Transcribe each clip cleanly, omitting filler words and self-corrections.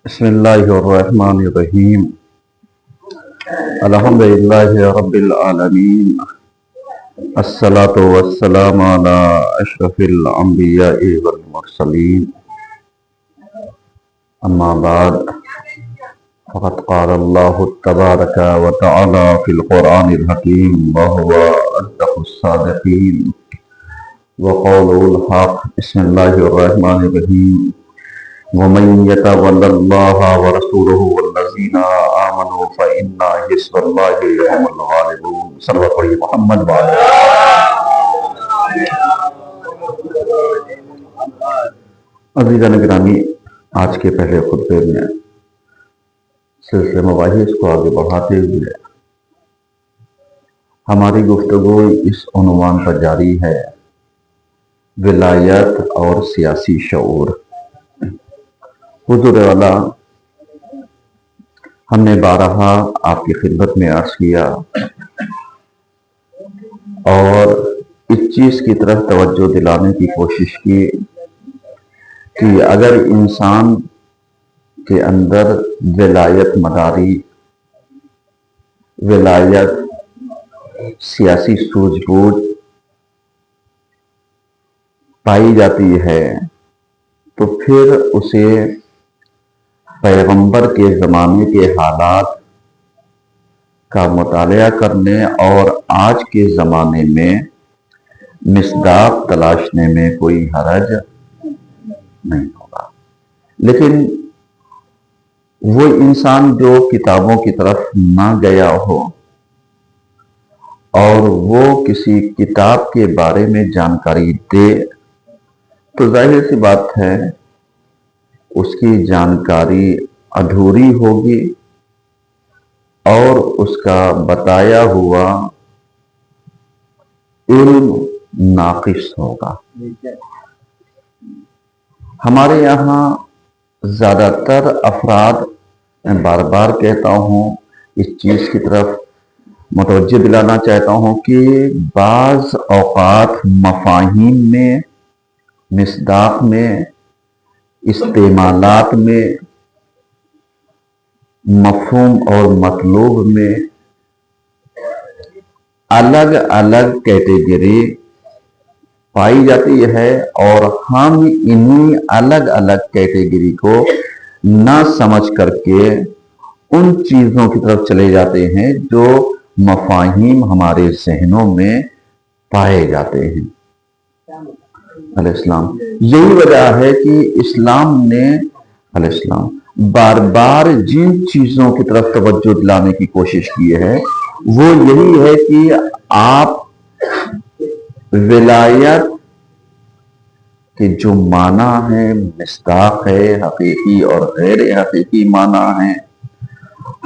بسم الله الرحمن الرحيم. الحمد لله رب العالمين. الصلاة والسلام على أشرف الأنبياء والمرسلين. أما بعد فقد قال الله تبارك وتعالى في القرآن الحكيم وهو أصدق الصادقين وقوله الحق. بسم الله الرحمن الرحيم. ومن يتول الله ورسوله والذين آمنوا فإن حزب الله هم الغالبون. صلی اللہ علیہ محمد وعلیہ عزیزان گرامی، آج کے پہلے خطبے میں سلسلہ مباحث کو آگے بڑھاتے ہوئے ہماری گفتگو اس عنوان پر جاری ہے: ولایت اور سیاسی شعور۔ حضور والا، ہم نے بارہا آپ کی خدمت میں عرض کیا اور اس چیز کی طرف توجہ دلانے کی کوشش کی کہ اگر انسان کے اندر ولایت مداری، ولایت سیاسی سوجھ بوجھ پائی جاتی ہے تو پھر اسے پیغمبر کے زمانے کے حالات کا مطالعہ کرنے اور آج کے زمانے میں مصداق تلاشنے میں کوئی حرج نہیں ہوگا۔ لیکن وہ انسان جو کتابوں کی طرف نہ گیا ہو اور وہ کسی کتاب کے بارے میں جانکاری دے تو ظاہر سی بات ہے اس کی جانکاری ادھوری ہوگی اور اس کا بتایا ہوا علم ناقص ہوگا۔ ہمارے یہاں زیادہ تر افراد، میں بار بار کہتا ہوں، اس چیز کی طرف متوجہ دلانا چاہتا ہوں کہ بعض اوقات مفاہیم میں، مصداق میں، استعمالات میں، مفہوم اور مطلوب میں الگ الگ کیٹیگری پائی جاتی ہے اور ہم انہی الگ الگ کیٹیگری کو نہ سمجھ کر کے ان چیزوں کی طرف چلے جاتے ہیں جو مفاہیم ہمارے ذہنوں میں پائے جاتے ہیں۔ علیہ السلام، یہی وجہ ہے کہ اسلام نے علیہ السلام بار بار جن چیزوں کی طرف توجہ دلانے کی کوشش کی ہے وہ یہی ہے کہ آپ ولایت کے جو معنی ہیں، مصداق ہے، حقیقی اور غیر حقیقی معنی ہیں،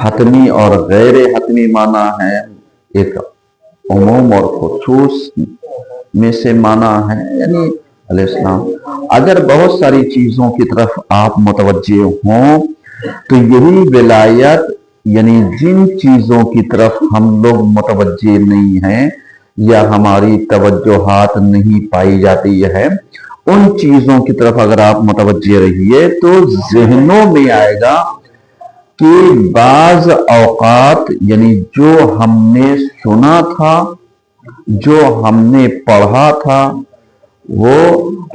حتمی اور غیر حتمی معنی ہیں، ایک عموم اور خصوص میں سے معنی ہے، یعنی علیہ السلام اگر بہت ساری چیزوں کی طرف آپ متوجہ ہوں تو یہی ولایت، یعنی جن چیزوں کی طرف ہم لوگ متوجہ نہیں ہیں یا ہماری توجہات نہیں پائی جاتی ہے، ان چیزوں کی طرف اگر آپ متوجہ رہیے تو ذہنوں میں آئے گا کہ بعض اوقات یعنی جو ہم نے سنا تھا، جو ہم نے پڑھا تھا، وہ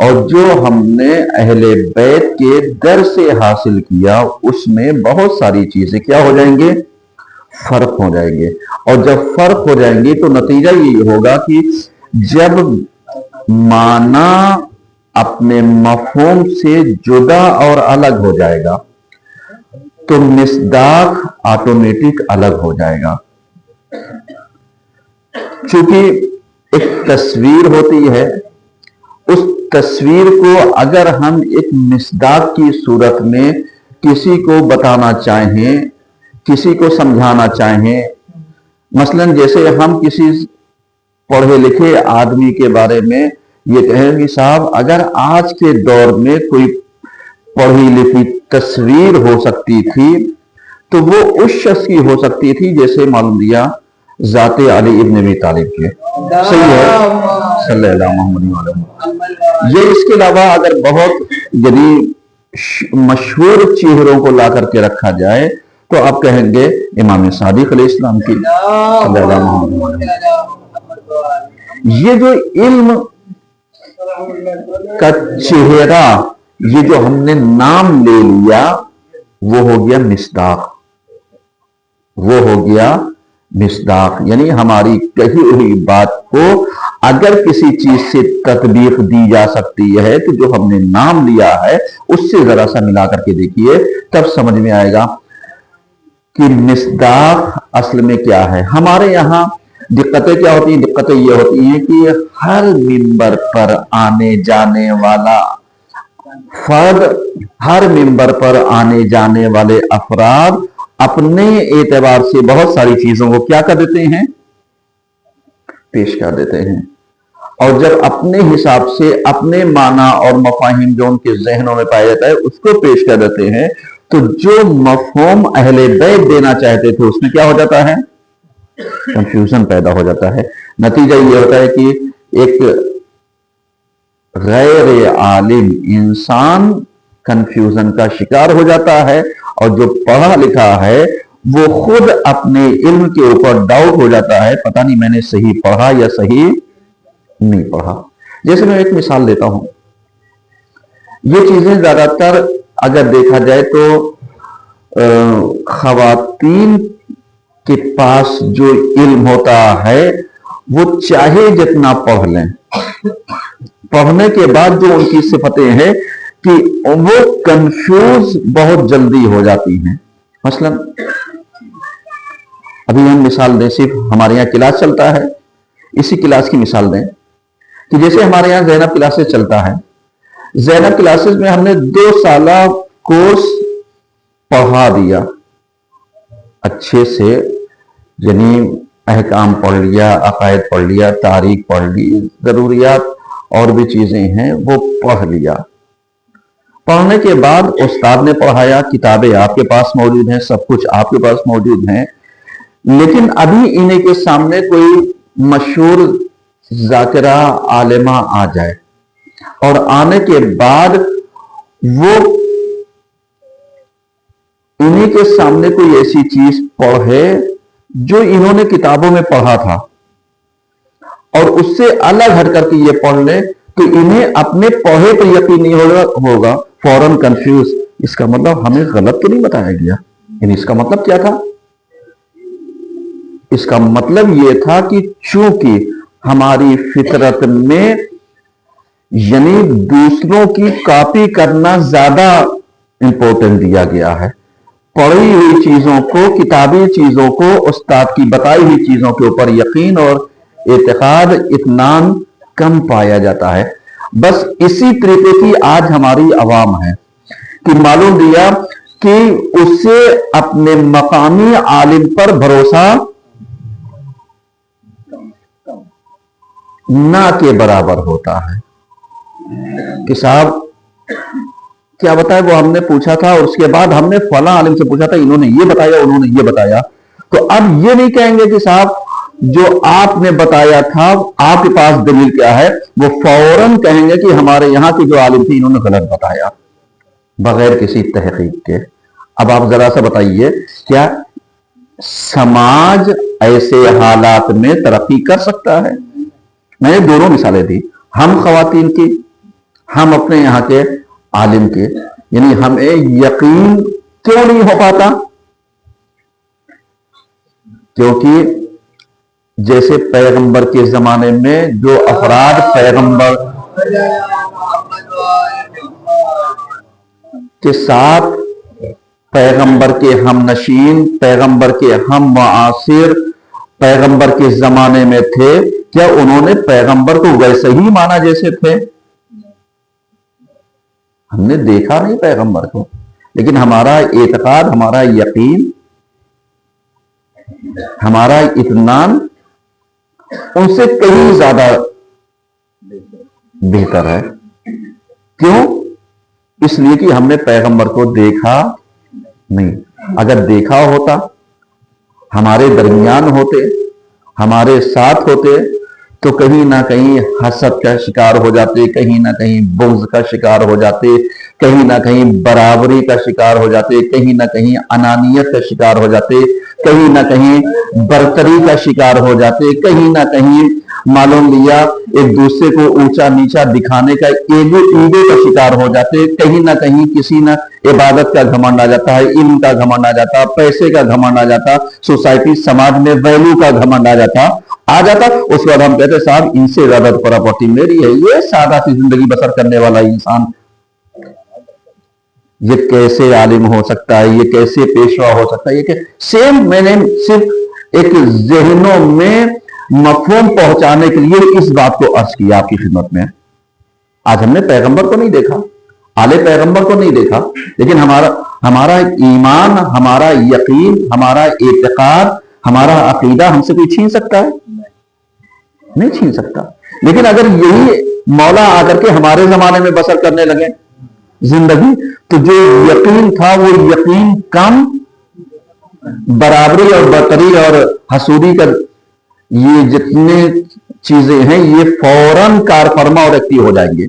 اور جو ہم نے اہل بیت کے در سے حاصل کیا، اس میں بہت ساری چیزیں کیا ہو جائیں گے؟ فرق ہو جائیں گے۔ اور جب فرق ہو جائیں گے تو نتیجہ یہی ہوگا کہ جب معنی اپنے مفہوم سے جدا اور الگ ہو جائے گا تو مصداق آٹومیٹک الگ ہو جائے گا۔ چونکہ ایک تصویر ہوتی ہے، اس تصویر کو اگر ہم ایک مصداق کی صورت میں کسی کو بتانا چاہیں، کسی کو سمجھانا چاہیں، مثلا جیسے ہم کسی پڑھے لکھے آدمی کے بارے میں یہ کہیں کہ صاحب اگر آج کے دور میں کوئی پڑھی لکھی تصویر ہو سکتی تھی تو وہ اس شخص کی ہو سکتی تھی جیسے معلوم دیا ذات علی ابن ابی طالب کے، صحیح ہے، صلی اللہ محمد وسلم۔ یہ اس کے علاوہ اگر بہت یعنی مشہور چہروں کو لا کر کے رکھا جائے تو آپ کہیں گے امام صادق علیہ السلام کی صلی اللہ علیہ وسلم۔ یہ جو علم کا چہرہ، یہ جو ہم نے نام لے لیا، وہ ہو گیا مصداق، وہ ہو گیا مصداق، یعنی ہماری کہی ہوئی بات کو اگر کسی چیز سے تطبیق دی جا سکتی ہے تو جو ہم نے نام لیا ہے اس سے ذرا سا ملا کر کے دیکھیے، تب سمجھ میں آئے گا کہ مصداق اصل میں کیا ہے۔ ہمارے یہاں دقتیں کیا ہوتی ہیں؟ دقتیں یہ ہوتی ہیں کہ ہر منبر پر آنے جانے والا فرد، ہر منبر پر آنے جانے والے افراد اپنے اعتبار سے بہت ساری چیزوں کو کیا کر دیتے ہیں؟ پیش کر دیتے ہیں، اور جب اپنے حساب سے اپنے معنی اور مفاہیم جو ان کے ذہنوں میں پایا جاتا ہے اس کو پیش کر دیتے ہیں، تو جو مفہوم اہل بیت دینا چاہتے تھے اس میں کیا ہو جاتا ہے؟ کنفیوژن پیدا ہو جاتا ہے۔ نتیجہ یہ ہوتا ہے کہ ایک غیر عالم انسان کنفیوژن کا شکار ہو جاتا ہے، اور جو پڑھا لکھا ہے وہ خود اپنے علم کے اوپر ڈاؤٹ ہو جاتا ہے، پتہ نہیں میں نے صحیح پڑھا یا صحیح نہیں پڑھا۔ جیسے میں ایک مثال دیتا ہوں، یہ چیزیں زیادہ تر اگر دیکھا جائے تو خواتین کے پاس جو علم ہوتا ہے وہ چاہے جتنا پڑھ لیں، پڑھنے کے بعد جو ان کی صفتیں ہیں کہ وہ کنفیوز بہت جلدی ہو جاتی ہیں۔ مثلا ابھی ہم مثال دیں، صرف ہمارے یہاں کلاس چلتا ہے، اسی کلاس کی مثال دیں کہ جیسے ہمارے یہاں زینب کلاسز چلتا ہے، زینب کلاسز میں ہم نے 2 سالہ کورس پڑھا دیا اچھے سے، یعنی احکام پڑھ لیا، عقائد پڑھ لیا، تاریخ پڑھ لی، ضروریات اور بھی چیزیں ہیں وہ پڑھ لیا۔ پڑھنے کے بعد استاد نے پڑھایا، کتابیں آپ کے پاس موجود ہیں، سب کچھ آپ کے پاس موجود ہیں، لیکن ابھی انہیں کے سامنے کوئی مشہور ذاکرہ عالمہ آ جائے اور آنے کے بعد وہ انہیں کے سامنے کوئی ایسی چیز پڑھے جو انہوں نے کتابوں میں پڑھا تھا اور اس سے الگ ہٹ کر کے یہ پڑھ لیں، تو انہیں اپنے پڑھے پر یقین نہیں ہوگا، فوراً کنفیوز، اس کا مطلب ہمیں غلط تو نہیں بتایا گیا، یعنی اس کا مطلب کیا تھا؟ اس کا مطلب یہ تھا کہ چونکہ ہماری فطرت میں یعنی دوسروں کی کاپی کرنا زیادہ امپورٹنٹ دیا گیا ہے، پڑھی ہوئی چیزوں کو، کتابی چیزوں کو، استاد کی بتائی ہوئی چیزوں کے اوپر یقین اور اعتقاد، اطمینان کم پایا جاتا ہے۔ بس اسی طریقے کی آج ہماری عوام ہے کہ معلوم دیا کہ اسے اپنے مقامی عالم پر بھروسہ نہ کے برابر ہوتا ہے کہ صاحب کیا بتایا، وہ ہم نے پوچھا تھا اور اس کے بعد ہم نے فلاں عالم سے پوچھا تھا، انہوں نے یہ بتایا، انہوں نے یہ بتایا، تو اب یہ نہیں کہیں گے کہ صاحب جو آپ نے بتایا تھا آپ کے پاس دلیل کیا ہے، وہ فوراً کہیں گے کہ ہمارے یہاں کے جو عالم تھے انہوں نے غلط بتایا بغیر کسی تحقیق کے۔ اب آپ ذرا سا بتائیے، کیا سماج ایسے حالات میں ترقی کر سکتا ہے؟ میں نے دونوں مثالیں دی، ہم خواتین کی، ہم اپنے یہاں کے عالم کے، یعنی ہمیں یقین کیوں نہیں ہو پاتا؟ کیونکہ جیسے پیغمبر کے زمانے میں جو افراد پیغمبر کے ساتھ، پیغمبر کے ہم نشین، پیغمبر کے ہم معاصر، پیغمبر کے زمانے میں تھے، کیا انہوں نے پیغمبر کو ویسے ہی مانا جیسے تھے؟ ہم نے دیکھا نہیں پیغمبر کو، لیکن ہمارا اعتقاد، ہمارا یقین، ہمارا اطمینان ان سے کہیں زیادہ بہتر ہے۔ کیوں؟ اس لیے کہ ہم نے پیغمبر کو دیکھا نہیں۔ اگر دیکھا ہوتا، ہمارے درمیان ہوتے، ہمارے ساتھ ہوتے، تو کہیں نہ کہیں حسد کا شکار ہو جاتے، کہیں نہ کہیں بغض کا شکار ہو جاتے، کہیں نہ کہیں برابری کا شکار ہو جاتے، کہیں نہ کہیں انانیت کا شکار ہو جاتے، کہیں نہ کہیں برتری کا شکار ہو جاتے، کہیں نہ کہیں معلوم لیا ایک دوسرے کو اونچا نیچا دکھانے کا ایگو کا شکار ہو جاتے، کہیں نہ کہیں کسی نہ عبادت کا گھمنڈ آ جاتا ہے، علم کا گھمنڈ آ جاتا، پیسے کا گھمنڈ آ جاتا، سوسائٹی سماج میں ویلیو کا گھمنڈ آ جاتا، اس کے بعد ہم کہتے صاحب ان سے زیادہ پراپرٹی میری ہے، یہ سادہ سی زندگی بسر کرنے والا انسان یہ کیسے عالم ہو سکتا ہے، یہ کیسے پیشوا ہو سکتا ہے، یہ کہ سیم میں نے صرف ایک ذہنوں میں مفہوم پہنچانے کے لیے اس بات کو عرض کیا آپ کی خدمت میں۔ آج ہم نے پیغمبر کو نہیں دیکھا، آل پیغمبر کو نہیں دیکھا، لیکن ہمارا ایمان، ہمارا یقین، ہمارا اعتقاد، ہمارا عقیدہ ہم سے کوئی چھین سکتا ہے؟ نہیں چھین سکتا۔ لیکن اگر یہی مولا آ کر کے ہمارے زمانے میں بسر کرنے لگے زندگی، تو جو یقین تھا وہ یقین کم، برابری اور برتری اور حسودی کا یہ جتنے چیزیں ہیں یہ فوراً کار فرما اور ایکٹیو ہو جائیں گے۔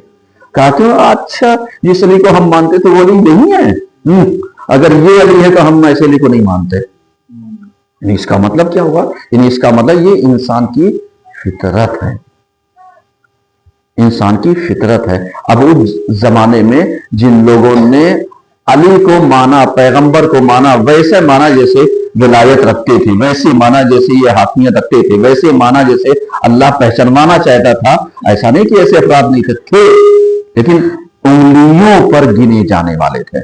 کہا کہ اچھا جس علی کو ہم مانتے تو وہ علی نہیں ہے، اگر یہ علی ہے تو ہم ایسے علی کو نہیں مانتے۔ یعنی اس کا مطلب کیا ہوا؟ یعنی اس کا مطلب یہ انسان کی فطرت ہے، انسان کی فطرت ہے۔ اب اس زمانے میں جن لوگوں نے علی کو مانا، پیغمبر کو مانا، ویسے مانا جیسے ولایت رکھتے تھے، ویسے مانا جیسے یہ حاکمیت رکھتے تھے، ویسے مانا جیسے اللہ پہچانوانا چاہتا تھا، ایسا نہیں کہ ایسے افراد نہیں تھے، لیکن انگلیوں پر گنے جانے والے تھے،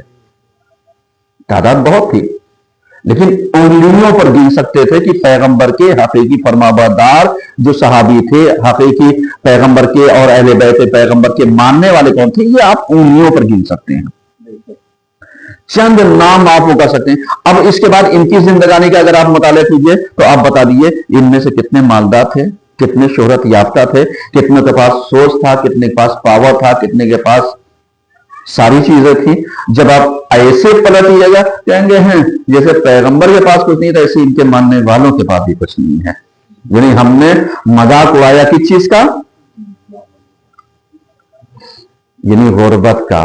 تعداد بہت تھی لیکن انگلیوں پر گن سکتے تھے کہ پیغمبر کے حقیقی فرمانبردار جو صحابی تھے، حقیقی پیغمبر کے اور اہل بیت پیغمبر کے ماننے والے کون تھے، یہ آپ انگلیوں پر گن سکتے ہیں، چند نام آپ وہ کر سکتے ہیں۔ اب اس کے بعد ان کی زندگانی کا اگر آپ مطالعہ کیجئے تو آپ بتا دیجئے ان میں سے کتنے مالدار تھے، کتنے شہرت یافتہ تھے، کتنے کے پاس سوچ تھا، کتنے کے پاس پاور تھا، کتنے کے پاس ساری چیزیں تھیں۔ جب آپ ایسے پلٹیے گا کہیں گے ہیں جیسے پیغمبر کے پاس کچھ نہیں تھا، ایسے ان کے ماننے والوں کے پاس بھی کچھ نہیں ہے۔ یعنی ہم نے مذاق اڑایا کس چیز کا؟ یعنی غربت کا،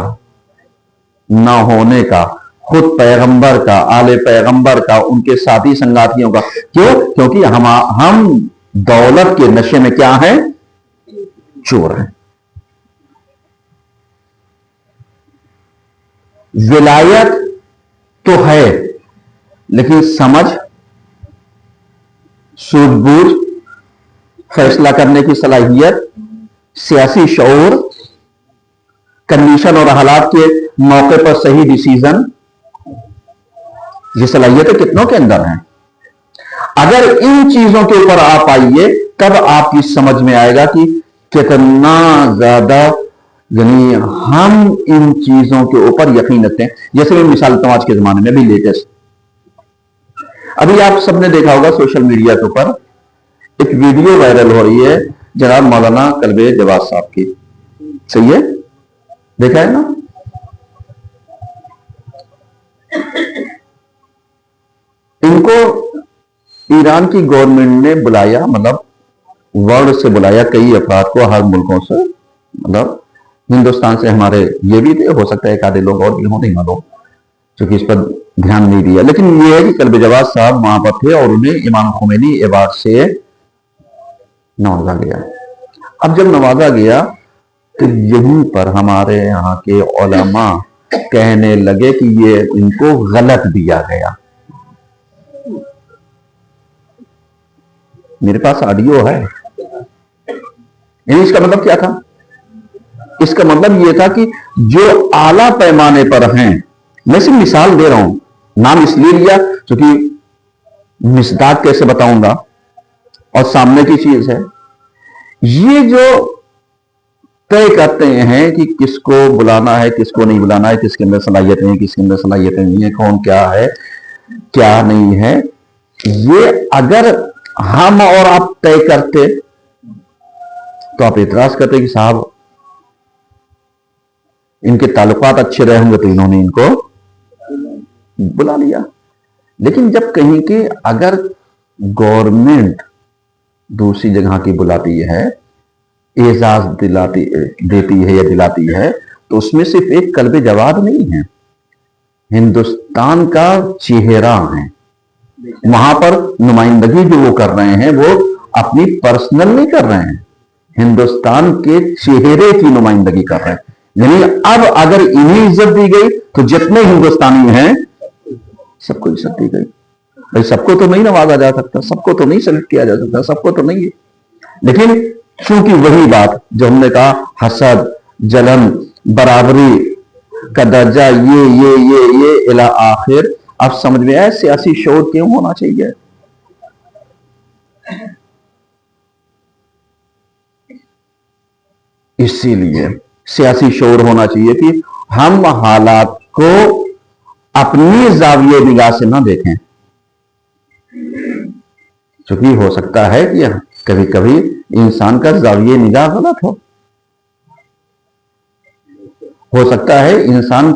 نہ ہونے کا، خود پیغمبر کا، آل پیغمبر کا، ان کے ساتھی سنگاتیوں کا۔ کیوں؟ کیونکہ ہم دولت کے نشے میں کیا ہیں؟ چور ہیں۔ ولایت تو ہے لیکن سمجھ، سوجھ بوجھ، فیصلہ کرنے کی صلاحیت، سیاسی شعور، کنڈیشن اور حالات کے موقع پر صحیح ڈیسیزن، یہ صلاحیتیں کتنوں کے اندر ہیں؟ اگر ان چیزوں کے اوپر آپ آئیے تب آپ کی سمجھ میں آئے گا کہ کتنا زیادہ یعنی ہم ان چیزوں کے اوپر یقین رکھتے ہیں۔ جیسے میں مثال دیتا ہوں آج کے زمانے میں بھی لیٹسٹ، ابھی آپ سب نے دیکھا ہوگا سوشل میڈیا کے اوپر ایک ویڈیو وائرل ہو رہی ہے جناب مولانا کلبے جواز صاحب کی، صحیح ہے؟ دیکھا ہے نا؟ ان کو ایران کی گورنمنٹ نے بلایا، مطلب ورلڈ سے بلایا، کئی افراد کو ہر ملکوں سے، مطلب ہندوستان سے ہمارے یہ بھی تھے، ہو سکتا ہے ایک آدھے لوگ اور بھی ہوں، نہیں معلوم چونکہ اس پر دھیان نہیں دیا، لیکن یہ ہے کہ کلبے جواز صاحب وہاں پر تھے اور انہیں امام خمینی ایوارڈ سے نوازا گیا۔ اب جب نوازا گیا تو یہیں پر ہمارے یہاں کے علماء کہنے لگے کہ یہ ان کو غلط دیا گیا۔ میرے پاس آڈیو ہے، یعنی اس کا مطلب کیا تھا؟ اس کا مطلب یہ تھا کہ جو اعلیٰ پیمانے پر ہیں، میں صرف مثال دے رہا ہوں، نام اس لیے لیا کیونکہ مصداق کیسے بتاؤں گا اور سامنے کی چیز ہے، یہ جو طے کرتے ہیں کہ کس کو بلانا ہے، کس کو نہیں بلانا ہے، کس کے اندر صلاحیتیں ہیں، کس کے اندر صلاحیتیں نہیں ہیں، کون کیا ہے کیا نہیں ہے، یہ اگر ہم اور آپ طے کرتے تو آپ اعتراض کرتے کہ صاحب ان کے تعلقات اچھے رہے ہوں گے تو انہوں نے ان کو بلا لیا۔ لیکن جب کہیں کہ اگر گورنمنٹ دوسری جگہ کی بلاتی ہے، اعزاز دیتی ہے یا دلاتی ہے، تو اس میں صرف ایک قلب جواد نہیں ہے، ہندوستان کا چہرہ ہے. وہاں پر نمائندگی جو وہ کر رہے ہیں وہ اپنی پرسنل نہیں کر رہے ہیں، ہندوستان کے چہرے کی نمائندگی کر رہے ہیں. یعنی اب اگر انہیں عزت دی گئی تو جتنے ہندوستانی ہیں سب کو عزت دی گئی. بھائی سب کو تو نہیں نوازا جا سکتا، سب کو تو نہیں سلیکٹ کیا جا سکتا، سب کو تو نہیں ہے. لیکن چونکہ وہی بات جو ہم نے کہا، حسد، جلن، برابری کا درجہ، یہ الی آخر، اب سمجھ میں آئے سیاسی شعور کیوں ہونا چاہیے. اسی لیے سیاسی شعور ہونا چاہیے کہ ہم حالات کو اپنی زاویہ نگاہ سے نہ دیکھیں. چونکہ ہو سکتا ہے کہ کبھی کبھی انسان کا زاویہ نگاہ غلط ہو سکتا ہے انسان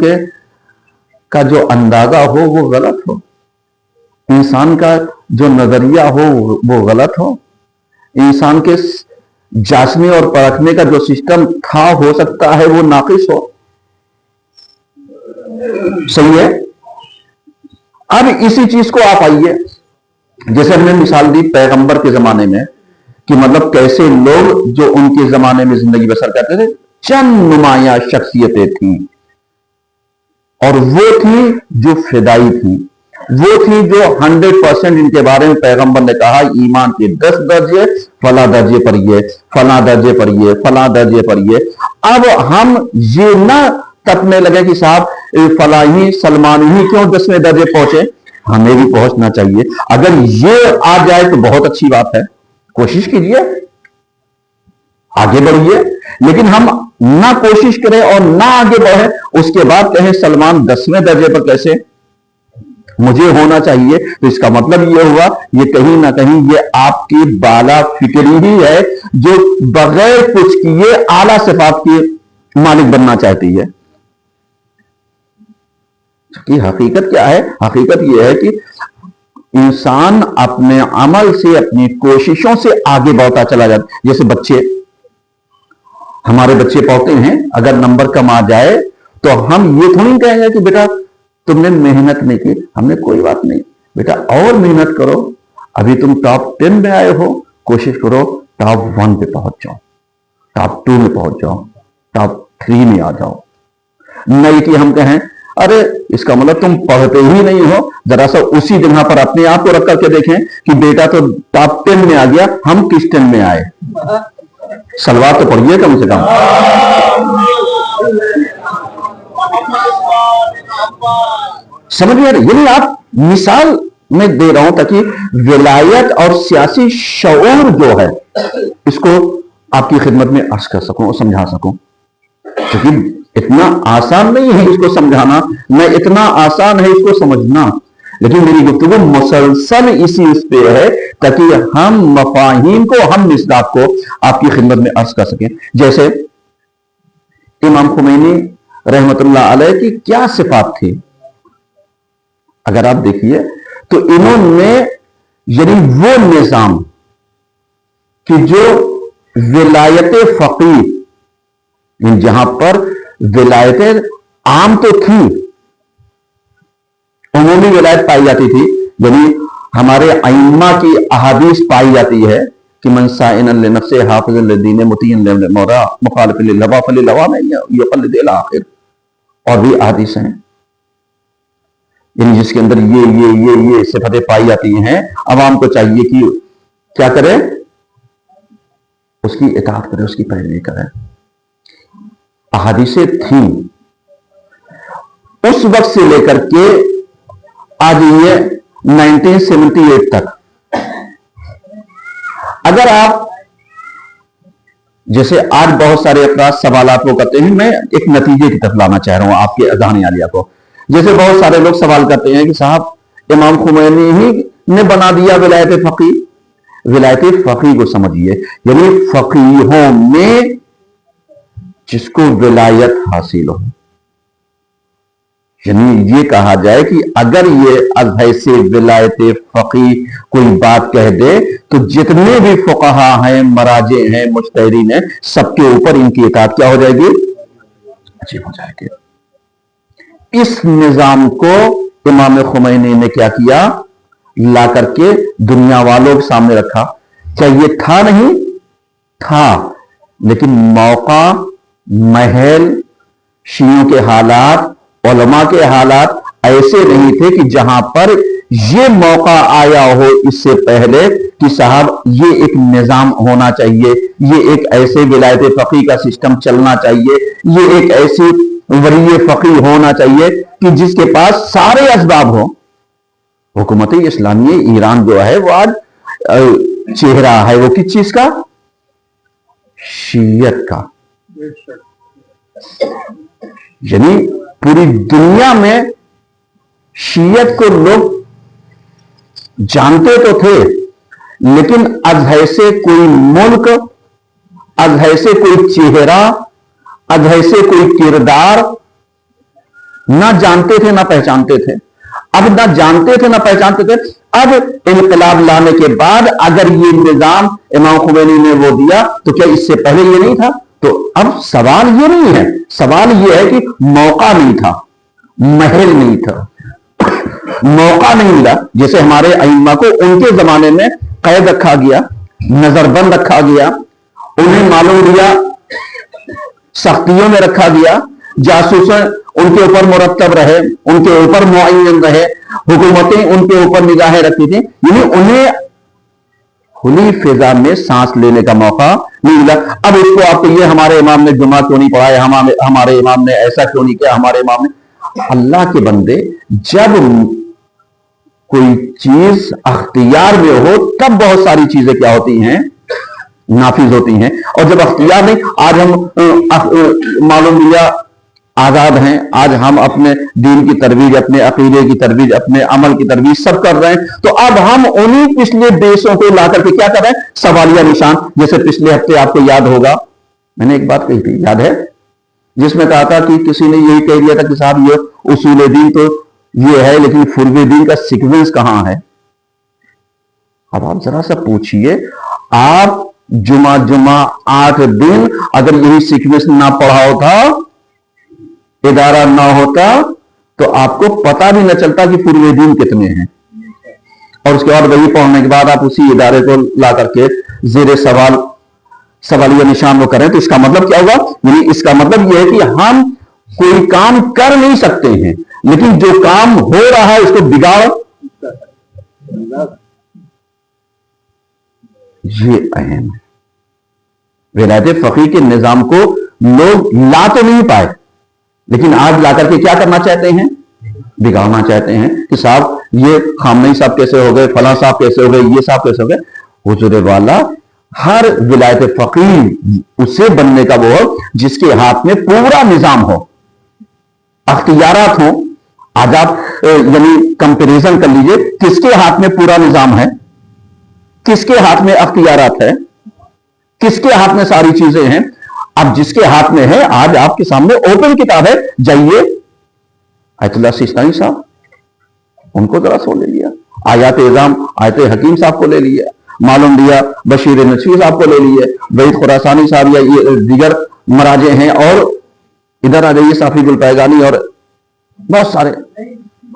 کا جو اندازہ ہو وہ غلط ہو، انسان کا جو نظریہ ہو وہ غلط ہو، انسان کے جانچنے اور پرکھنے کا جو سسٹم تھا ہو سکتا ہے وہ ناقص ہو. صحیح ہے. اب اسی چیز کو آپ آئیے، جیسے ہم نے مثال دی پیغمبر کے زمانے میں کہ مطلب کیسے لوگ جو ان کے زمانے میں زندگی بسر کرتے تھے، چند نمایاں شخصیتیں تھیں، اور وہ تھی جو فدائی تھی، وہ تھی جو 100% ان کے بارے میں پیغمبر نے کہا ایمان کے 10 درجے، فلاں درجے پر یہ، فلاں درجے پر یہ، فلاں درجے پر یہ. اب ہم یہ نہ تکنے لگے کہ صاحب فلاں ہی سلمان ہی کیوں 10ویں درجے پہنچے، ہمیں بھی پہنچنا چاہیے. اگر یہ آ جائے تو بہت اچھی بات ہے، کوشش کیجئے، آگے بڑھیے. لیکن ہم نہ کوشش کریں اور نہ آگے بڑھیں، اس کے بعد کہیں سلمان 10ویں درجے پر کیسے مجھے ہونا چاہیے، تو اس کا مطلب یہ ہوا یہ کہیں نہ کہیں یہ آپ کی بالا فکری ہی ہے جو بغیر کچھ کیے اعلیٰ صفات کی مالک بننا چاہتی ہے. کہ حقیقت کیا ہے؟ حقیقت یہ ہے کہ انسان اپنے عمل سے، اپنی کوششوں سے آگے بڑھتا چلا جاتا. جیسے بچے، ہمارے بچے پڑھتے ہیں، اگر نمبر کم آ جائے تو ہم یہ تھوڑی کہیں گے کہ بیٹا تم نے محنت نہیں کی، ہم نے کوئی بات نہیں بیٹا اور محنت کرو، ابھی تم ٹاپ 10 میں آئے ہو، کوشش کرو ٹاپ 1 پہ پہنچ جاؤ، ٹاپ 2 میں پہنچ جاؤ، ٹاپ 3 میں آ جاؤ. نہیں کہ ہم کہیں ارے اس کا مطلب تم پڑھتے ہی نہیں ہو. ذرا سا اسی جگہ پر اپنے آپ کو رکھ کر کے دیکھیں کہ بیٹا تو ٹاپ 10 میں آ گیا، ہم کس 10 میں آئے؟ سلوات تو پڑھیے کم سے کم. سمجھ میں آ رہی؟ یعنی آپ مثال میں دے رہا ہوں تاکہ ولایت اور سیاسی شعور جو ہے اس کو آپ کی خدمت میں عرض کر سکوں اور سمجھا سکوں. کیونکہ اتنا آسان نہیں ہے اس کو سمجھانا، نہ اتنا آسان ہے اس کو سمجھنا. لیکن میری گفتگو مسلسل اسی اس پہ ہے تاکہ ہم مفاہیم کو، ہم مصداق کو آپ کی خدمت میں عرض کر سکیں. جیسے امام خمینی رحمت اللہ علیہ کی کیا صفات تھی اگر آپ دیکھیے تو انہوں نے یعنی وہ نظام کہ جو ولایت فقیہ، جہاں پر ولایتیں عام تو تھی، عمومی ولایت پائی جاتی تھی، یعنی ہمارے ائمہ کی احادیث پائی جاتی ہے کہ من سائن لنفس حافظ للدین مطیع للمولا مخالف للہوا فللہوا میں یقلد الاخر، اور بھی احادیث ہیں یعنی جس کے اندر یہ صفتیں پائی جاتی ہیں. عوام کو چاہیے کہ کیا کرے؟ اس کی اطاعت کرے، اس کی پیروی کرے. احادیثیں تھیں اس وقت سے لے کر کے آج یہ 1978 تک. اگر آپ جیسے آج بہت سارے افراد سوالات وہ کرتے ہیں، میں ایک نتیجے کی طرف لانا چاہ رہا ہوں آپ کے اذہان عالیہ کو. جیسے بہت سارے لوگ سوال کرتے ہیں کہ صاحب امام خمینی ہی نے بنا دیا ولایت فقیہ. ولایت فقیہ کو سمجھیے، یعنی فقیہوں میں جس کو ولایت حاصل ہو، یعنی یہ کہا جائے کہ اگر یہ ازہر سے ولایت فقیہ کوئی بات کہہ دے تو جتنے بھی فقہا ہیں، مراجع ہیں، مجتہدین ہیں، سب کے اوپر ان کی اطاعت کیا ہو جائے گی؟ عجیب ہو جائے گا. اس نظام کو امام خمینی نے کیا کیا؟ لا کر کے دنیا والوں کے سامنے رکھا. کیا یہ تھا؟ نہیں تھا، لیکن موقع، محل، شیعوں کے حالات، علماء کے حالات ایسے نہیں تھے کہ جہاں پر یہ موقع آیا ہو اس سے پہلے کہ صاحب یہ ایک نظام ہونا چاہیے، یہ ایک ایسے ولایت فقیہ کا سسٹم چلنا چاہیے، یہ ایک ایسی ولی فقیہ ہونا چاہیے کہ جس کے پاس سارے اسباب ہوں. حکومت اسلامی ایران جو ہے وہ آج چہرہ ہے وہ کس چیز کا؟ شیعت کا. یعنی پوری دنیا میں شیعت کو لوگ جانتے تو تھے، لیکن از ایسے کوئی ملک، از ایسے کوئی چہرہ، از ایسے کوئی کردار نہ جانتے تھے نہ پہچانتے تھے. اب نہ جانتے تھے نہ پہچانتے تھے. اب انقلاب لانے کے بعد اگر یہ نظام امام خمینی نے وہ دیا تو کیا اس سے پہلے یہ نہیں تھا؟ تو اب سوال یہ نہیں ہے، سوال یہ ہے کہ موقع نہیں تھا، محل نہیں تھا، موقع نہیں ملا. جیسے ہمارے ائمہ کو ان کے زمانے میں قید رکھا گیا، نظر بند رکھا گیا، انہیں معلوم دیا، سختیوں میں رکھا گیا، جاسوسیں ان کے اوپر مرتب رہے، ان کے اوپر معین رہے، حکومتیں ان کے اوپر نگاہیں رکھتی تھیں. یعنی انہیں کھلی فضا میں سانس لینے کا موقع نہیں ملا. اب اس کو آپ کو یہ ہمارے امام نے جمعہ کیوں نہیں پڑھایا، ہمارے امام نے ایسا کیوں نہیں کیا، ہمارے امام نے. اللہ کے بندے، جب کوئی چیز اختیار میں ہو تب بہت ساری چیزیں کیا ہوتی ہیں؟ نافذ ہوتی ہیں. اور جب اختیار نہیں، آج ہم معلوم لیا آزاد ہیں، آج ہم اپنے دین کی ترویج، اپنے عقیدے کی ترویج، اپنے عمل کی ترویج سب کر رہے ہیں، تو اب ہم انہی پچھلے دیشوں کو لا کر کے کیا کر رہے ہیں؟ سوالیہ نشان. جیسے پچھلے ہفتے آپ کو یاد ہوگا میں نے ایک بات کہی تھی، یاد ہے؟ جس میں کہا تھا کہ کسی نے یہی کہہ دیا تھا کہ صاحب یہ اصول دین تو یہ ہے، لیکن فروع دین کا سیکوینس کہاں ہے؟ اب آپ ذرا سا پوچھئے، آپ جمعہ 8 دن اگر یہی سیکوینس نہ پڑھا ہوتا، ادارہ نہ ہوتا، تو آپ کو پتہ بھی نہ چلتا کہ فروع دین کتنے ہیں. اور اس کے بعد وہی پڑھنے کے بعد آپ اسی ادارے کو لا کر کے زیر سوالیہ نشان وہ کریں، تو اس کا مطلب کیا ہوا؟ یعنی اس کا مطلب یہ ہے کہ ہم کوئی کام کر نہیں سکتے ہیں، لیکن جو کام ہو رہا ہے اس کو بگاڑ. یہ اہم ہے. ولایت فقیہ کے نظام کو لوگ لا تو نہیں پائے، لیکن آج لا کر کے کیا کرنا چاہتے ہیں؟ بگاڑنا چاہتے ہیں کہ صاحب یہ خامنئی صاحب کیسے ہو گئے، فلاں صاحب کیسے ہو گئے، یہ صاحب کیسے ہو گئے. حضور والا ہر ولایت فقیہ اسے بننے کا وہ جس کے ہاتھ میں پورا نظام ہو، اختیارات ہوں. آج آپ یعنی کمپیریزن کر لیجئے، کس کے ہاتھ میں پورا نظام ہے، کس کے ہاتھ میں اختیارات ہے، کس کے ہاتھ میں ساری چیزیں ہیں. اب جس کے ہاتھ میں ہے، آج آپ کے سامنے اوپن کتاب ہے، جائیے آیت اللہ سیستانی صاحب، ان کو ذرا سو لے لیا، آیات اعظام آیت حکیم صاحب کو لے لیا، معلوم لیا بشیر نجفی صاحب کو لے لیے، وحید خراسانی صاحب یا یہ دیگر مراجع ہیں، اور ادھر آ جائیے صافی گلپائگانی اور بہت سارے.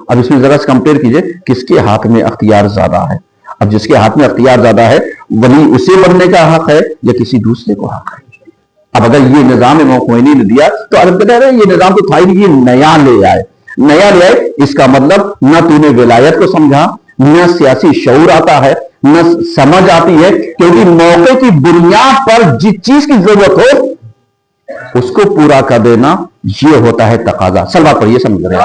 اب اس میں ذرا سے کمپیئر کیجئے کس کے ہاتھ میں اختیار زیادہ ہے. اب جس کے ہاتھ میں اختیار زیادہ ہے ولی اسے بننے کا حق ہے یا کسی دوسرے کو حق ہے. اب اگر یہ نظام امام خمینی نے دیا تو اب کہتے ہیں یہ نظام تو تھا ہی نہیں، یہ نیا لے آئے. نیا لے آئے اس کا مطلب نہ تو نے ولایت کو سمجھا، نہ سیاسی شعور آتا ہے، نہ سمجھ آتی ہے، کیونکہ موقع کی بنیاد پر جس چیز کی ضرورت ہو اس کو پورا کر دینا یہ ہوتا ہے تقاضا. سلوات پڑھیے، سمجھ رہے ہیں.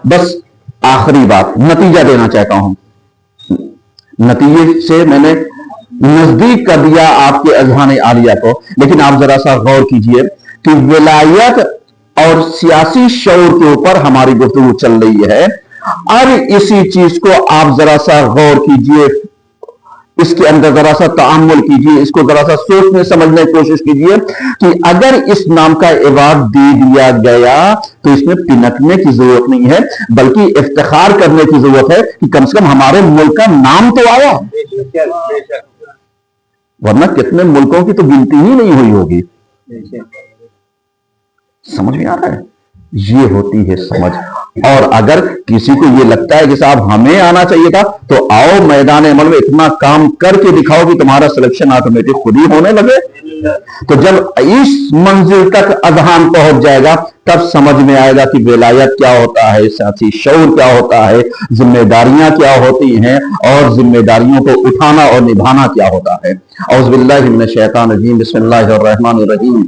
بس آخری بات نتیجہ دینا چاہتا ہوں. نتیجے سے میں نے نزدیک کر دیا آپ کے اذہان عالیہ کو، لیکن آپ ذرا سا غور کیجئے کہ ولایت اور سیاسی شعور کے اوپر ہماری گفتگو چل رہی ہے. اب اسی چیز کو آپ ذرا سا غور کیجئے، اس کے اندر ذرا سا تعامل کیجئے، اس کو ذرا سا سوچنے سمجھنے کی کوشش کیجئے کہ اگر اس نام کا ایوارڈ دے دیا گیا تو اس میں پنکنے کی ضرورت نہیں ہے، بلکہ افتخار کرنے کی ضرورت ہے کہ کم سے کم ہمارے ملک کا نام تو آیا. ورنہ کتنے ملکوں کی تو گنتی ہی نہیں ہوئی ہوگی. سمجھ میں آ رہا ہے؟ یہ ہوتی ہے سمجھ. اور اگر کسی کو یہ لگتا ہے کہ صاحب ہمیں آنا چاہیے تھا تو آؤ میدان عمل میں اتنا کام کر کے دکھاؤ کہ تمہارا سلیکشن آٹومیٹک خود ہی ہونے لگے. تو جب اس منزل تک اذہان پہنچ جائے گا تب سمجھ میں آئے گا کہ ولایت کیا ہوتا ہے, سیاسی شعور کیا ہوتا ہے, ذمہ داریاں کیا ہوتی ہیں, اور ذمہ داریوں کو اٹھانا اور نبھانا کیا ہوتا ہے. اعوذ باللہ من الشیطان الرجیم. بسم اللہ الرحمن الرحیم.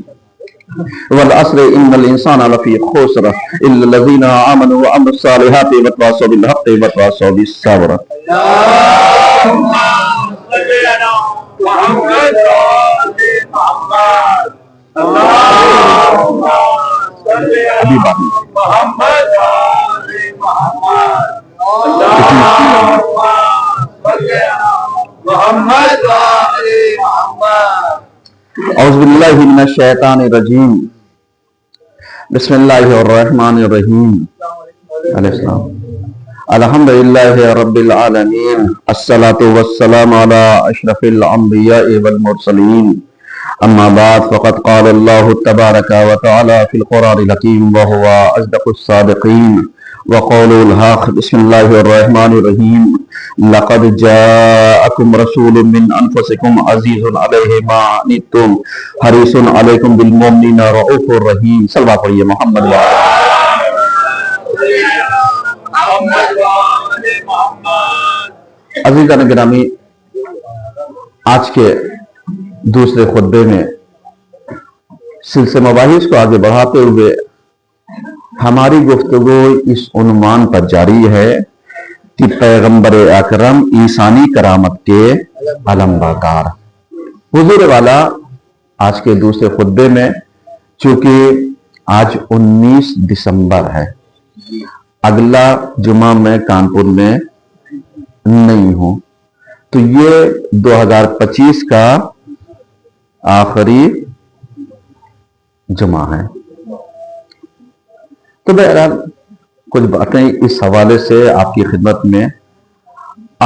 والعصر ان الانسان لفی خسر الا الذین آمنوا وعملوا الصالحات وتواصوا بالحق وتواصوا بالصبر. ابھی بات اعوذ باللہ من الشیطان الرجیم. بسم اللہ الرحمن الرحیم. علیہ السلام. الحمدللہ رب العالمین. الصلاة والسلام علی اشرف الانبیاء والمرسلین. اما بعد فقد قال اللہ تبارک وتعالی فی القرآن الحکیم وهو اصدق الصادقین وقول الحق. بسم اللہ الرحمن الرحیم. لقد جاءکم رسول من انفسکم عزیز علیہ ما عنتم حریص علیکم بالمؤمنین رؤوف الرحیم. صلوات پڑھیے محمد عزیزان گرامی. آج کے دوسرے خطبے میں سلسلہ مباحث کو آگے بڑھاتے ہوئے ہماری گفتگو اس عنوان پر جاری ہے کہ پیغمبر اکرم انسانی کرامت کے علمبردار. حضور والا آج کے دوسرے خطبے میں چونکہ آج 19 دسمبر ہے, اگلا جمعہ میں کانپور میں نہیں ہوں, تو یہ 2025 کا آخری جمعہ ہے. تو بہرحال کچھ باتیں اس حوالے سے آپ کی خدمت میں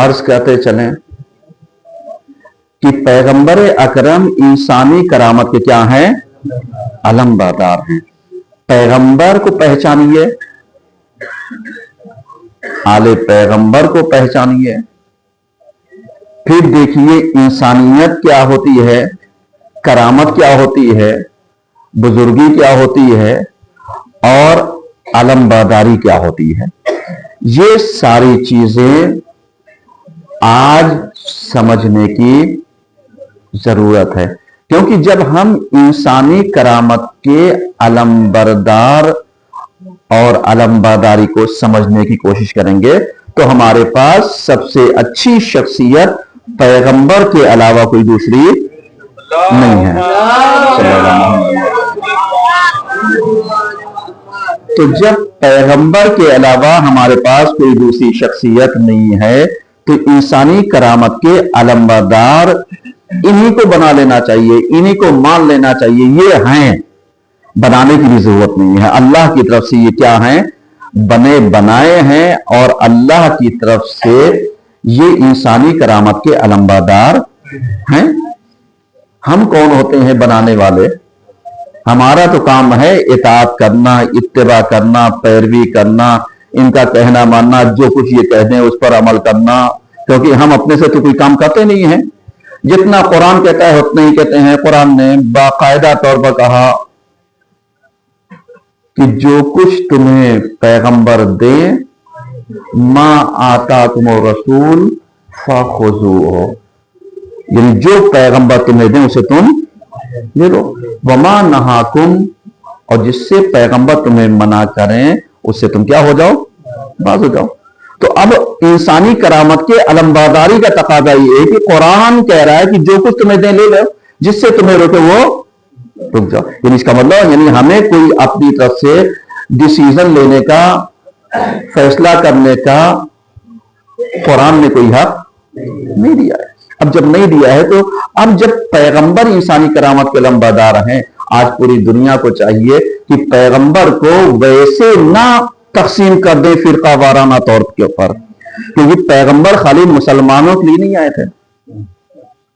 عرض کرتے چلیں کہ پیغمبر اکرم انسانی کرامت کے کیا ہیں؟ علمبردار ہیں. پیغمبر کو پہچانیے, آل پیغمبر کو پہچانیے, پھر دیکھیے انسانیت کیا ہوتی ہے, کرامت کیا ہوتی ہے, بزرگی کیا ہوتی ہے, اور علمبرداری کیا ہوتی ہے. یہ ساری چیزیں آج سمجھنے کی ضرورت ہے, کیونکہ جب ہم انسانی کرامت کے علمبردار اور علمبرداری کو سمجھنے کی کوشش کریں گے تو ہمارے پاس سب سے اچھی شخصیت پیغمبر کے علاوہ کوئی دوسری نہیں ہے. تو جب پیغمبر کے علاوہ ہمارے پاس کوئی دوسری شخصیت نہیں ہے تو انسانی کرامت کے علمبردار انہی کو بنا لینا چاہیے, انہی کو مان لینا چاہیے. یہ ہیں, بنانے کی بھی ضرورت نہیں ہے. اللہ کی طرف سے یہ کیا ہیں؟ بنے بنائے ہیں, اور اللہ کی طرف سے یہ انسانی کرامت کے علمبردار ہیں. ہم کون ہوتے ہیں بنانے والے؟ ہمارا تو کام ہے اطاعت کرنا, اتباع کرنا, پیروی کرنا, ان کا کہنا ماننا, جو کچھ یہ کہتے ہیں اس پر عمل کرنا, کیونکہ ہم اپنے سے تو کوئی کام کرتے نہیں ہیں. جتنا قرآن کہتا ہے اتنا ہی کہتے ہیں. قرآن نے باقاعدہ طور پر کہا کہ جو کچھ تمہیں پیغمبر دے ما آتاکم الرسول فخذوہ, یعنی جو پیغمبر تمہیں دیں اسے تم لے لو. وما نہاکم, اور جس سے پیغمبر تمہیں منع کریں اس سے تم کیا ہو جاؤ؟ باز ہو جاؤ. تو اب انسانی کرامت کے علمبرداری کا تقاضا یہ ہے کہ قرآن کہہ رہا ہے کہ جو کچھ تمہیں دیں لے لو, جس سے تمہیں روکے وہ رک جاؤ. یعنی اس کا مطلب یعنی ہمیں کوئی اپنی طرف سے ڈیسیزن لینے کا, فیصلہ کرنے کا قرآن نے کوئی حق نہیں دیا ہے. اب جب نہیں دیا ہے تو اب جب پیغمبر انسانی کرامت کے علمبردار ہیں, آج پوری دنیا کو چاہیے کہ پیغمبر کو ویسے نہ تقسیم کر دیں فرقہ وارانہ طور کے اوپر, کیونکہ پیغمبر خالی مسلمانوں کے لیے نہیں آئے تھے,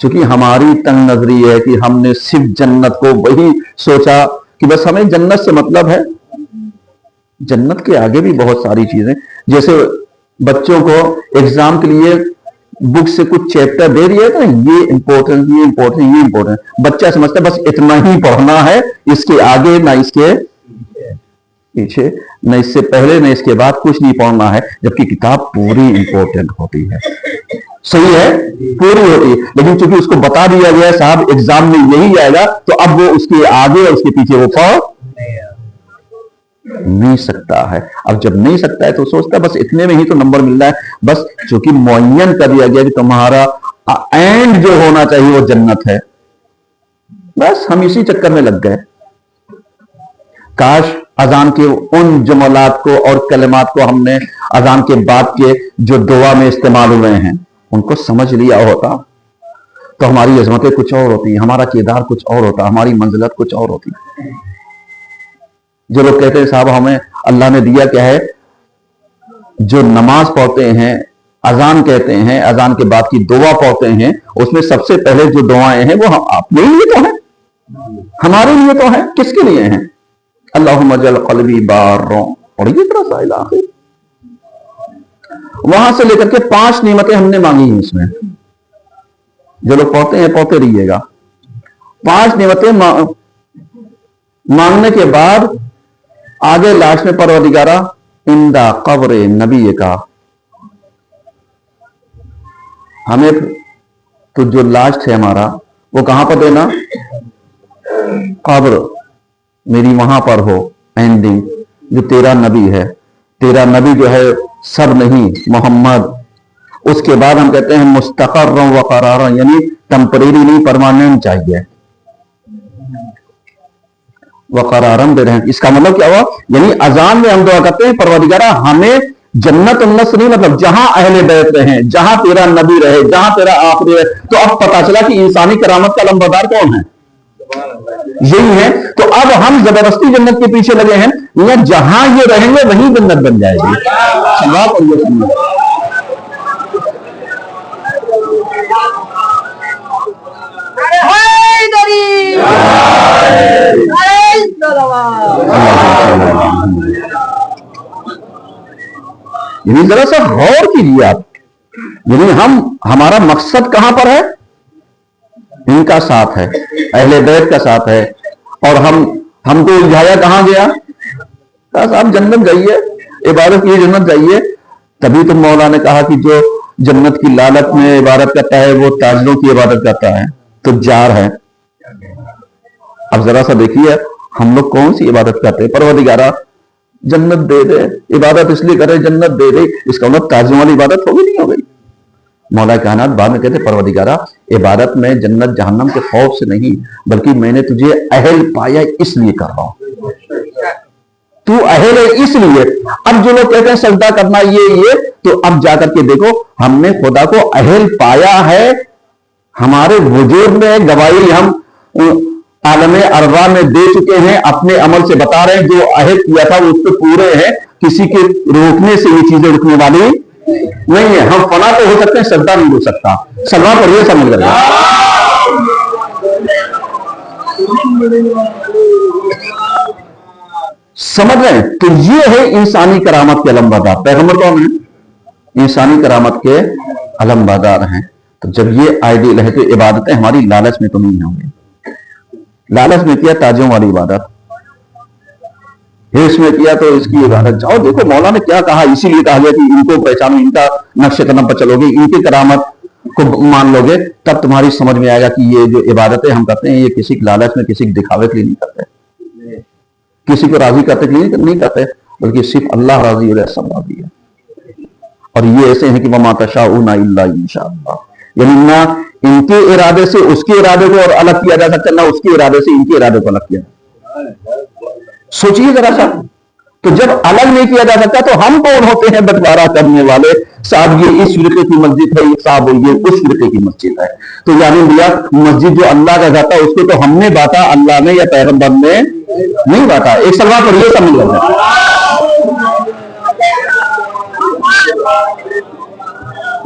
چونکہ ہماری تنگ نظری ہے کہ ہم نے صرف جنت کو وہی سوچا کہ بس ہمیں جنت سے مطلب ہے. جنت کے آگے بھی بہت ساری چیزیں، جیسے بچوں کو ایگزام کے لیے بک سے کچھ چیپٹر دے دیا تھا، یہ امپورٹنٹ، یہ امپورٹنٹ، یہ امپورٹنٹ، بچہ سمجھتا ہے بس اتنا ہی پڑھنا ہے، اس کے آگے نہ اس کے پیچھے، نہ اس سے پہلے نہ اس کے بعد کچھ نہیں پڑھنا ہے، جبکہ کتاب پوری امپورٹنٹ ہوتی ہے. صحیح ہے، پوری ہوتی ہے، لیکن چونکہ اس کو بتا دیا گیا ہے صاحب ایگزام میں یہی آئے گا، تو اب وہ اس کے آگے اور اس کے پیچھے وہ پڑھ نہیں سکتا ہے. اب جب نہیں سکتا ہے تو سوچتا ہے بس اتنے میں ہی تو نمبر مل رہا ہے، بس چونکہ معین کر دیا گیا کہ تمہارا اینڈ جو ہونا چاہیے وہ جنت ہے، بس ہم اسی چکر میں لگ گئے. کاش اذان کے ان جملات کو اور کلمات کو ہم نے اذان کے بعد کے جو دعا میں استعمال ہوئے ہیں ان کو سمجھ لیا ہوتا تو ہماری عظمتیں کچھ اور ہوتی، ہمارا کردار کچھ اور ہوتا، ہماری منزلت کچھ اور ہوتی. جو لوگ کہتے ہیں صاحب ہمیں اللہ نے دیا کیا ہے، جو نماز پڑھتے ہیں، اذان کہتے ہیں، اذان کے بعد کی دعا پڑھتے ہیں، اس میں سب سے پہلے جو دعائیں ہیں وہ اپنے لیے تو ہیں، ہمارے لیے تو ہیں. کس کے لیے ہیں؟ اللہم اجعل قلبی بارا، اور یہ طرح سا الہ، وہاں سے لے کر کے 5 نعمتیں ہم نے مانگی ہیں. اس میں جو لوگ پڑھتے ہیں پڑھتے رہیے گا. 5 نعمتیں مانگنے کے بعد آگے لاسٹ میں پروردگارہ اندہ قبر نبی کا، ہمیں تو جو لاسٹ ہے ہمارا وہ کہاں پر دینا؟ قبر میری وہاں پر ہو، اینڈنگ جو تیرا نبی ہے. تیرا نبی جو ہے سب نہیں، محمد. اس کے بعد ہم کہتے ہیں مستقر و قرار، یعنی ٹمپریری نہیں، پرماننٹ چاہیے. وقرارم دے رہے ہیں، اس کا مطلب کیا ہوا؟ یعنی اذان میں ہم دعا کرتے ہیں پروردگارہ ہمیں جنت النت نہیں، مطلب جہاں اہل بیت رہے، جہاں تیرا نبی رہے، جہاں تیرا آخری رہے. تو اب پتا چلا کہ انسانی کرامت کا علمبردار کون ہے؟ یہی ہے. تو اب ہم زبردستی جنت کے پیچھے لگے ہیں، یا جہاں یہ رہیں گے وہیں جنت بن جائے گی. یعنی ذرا سا غور کیجیے آپ، یعنی ہمارا مقصد کہاں پر ہے؟ ان کا ساتھ ہے، اہل بیت کا ساتھ ہے. اور ہم کو الجھایا کہاں گیا؟ صاحب جنت جائیے، عبادت کی جنت جائیے. تبھی تو مولا نے کہا کہ جو جنت کی لالچ میں عبادت کرتا ہے وہ تاجروں کی عبادت کرتا ہے، تجار ہے. اب ذرا سا دیکھیے ہم لوگ کون سی عبادت کرتے ہیں؟ پروردگارہ جنت دے دے، عبادت اس لیے کرے جنت دے دے، اس کا مطلب تاجروں والی عبادت ہوگی نہیں ہوگی؟ مولا کائنات بعد میں کہتے پروردگارہ عبادت میں جنت جہنم کے خوف سے نہیں، بلکہ میں نے تجھے اہل پایا اس لیے کر رہا ہوں، تو اہل ہے اس لیے. اب جو لوگ کہتے ہیں سجدہ کرنا یہ تو اب جا کر کے دیکھو ہم نے خدا کو اہل پایا ہے، ہمارے وجود میں گواہی ہم عالم ارواح میں دے چکے ہیں، اپنے عمل سے بتا رہے ہیں جو عہد کیا تھا وہ اس پہ پورے ہیں. کسی کے روکنے سے یہ چیزیں رکنے والی نہیں ہے. ہم فنا تو ہو سکتے ہیں، سجدہ نہیں ہو سکتا. سلام پر یہ سمجھ رہے ہیں، سمجھ رہے ہیں؟ تو یہ ہے انسانی کرامت کے علمبردار. پیغمبر کون ہیں؟ انسانی کرامت کے علمبردار ہیں. تو جب یہ آئیڈیل ہے تو عبادتیں ہماری لالچ میں تو نہیں ہوں گی. لالچ میں کیا تاجوں والی عبادت، ہرس میں کیا تو اس کی عبادت. جاؤ دیکھو مولا نے کیا کہا، اسی لیے کہا گیا کہ ان کو پہچانو، ان کا نقش قدم پر چلو گے، ان کی کرامت کو مان لو گے، تب تمہاری سمجھ میں آئے گا کہ یہ جو عبادتیں ہم کرتے ہیں یہ کسی کے لالچ میں، کسی کے دکھاوے کے لیے نہیں کرتے، کسی کو راضی کرتے کے لیے نہیں کرتے، بلکہ صرف اللہ راضی ہو جائے سب راضی ہے. اور یہ ایسے ہیں کہ وما تشاؤون الا ان شاء اللہ، یعنی نہ ان کے ارادے سے اس کے ارادے کو اور الگ کیا جا سکتا، نہ اس کے ارادے سے ان کے ارادے کو الگ کیا. سوچیے ذرا سا، تو جب الگ نہیں کیا جا سکتا تو ہم کون ہوتے ہیں بٹوارا کرنے والے؟ صاحب یہ اس فرقے کی مسجد ہے، صاحب یہ اس فرقے کی مسجد ہے. تو یعنی بھیا مسجد جو اللہ کا گھر تھا اس کو تو ہم نے بانٹا، اللہ نے یا پیغمبر نے نہیں بانٹا. ایک سوال پر یہ سمجھ لیں،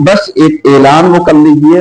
بس ایک اعلان وہ کر لیجیے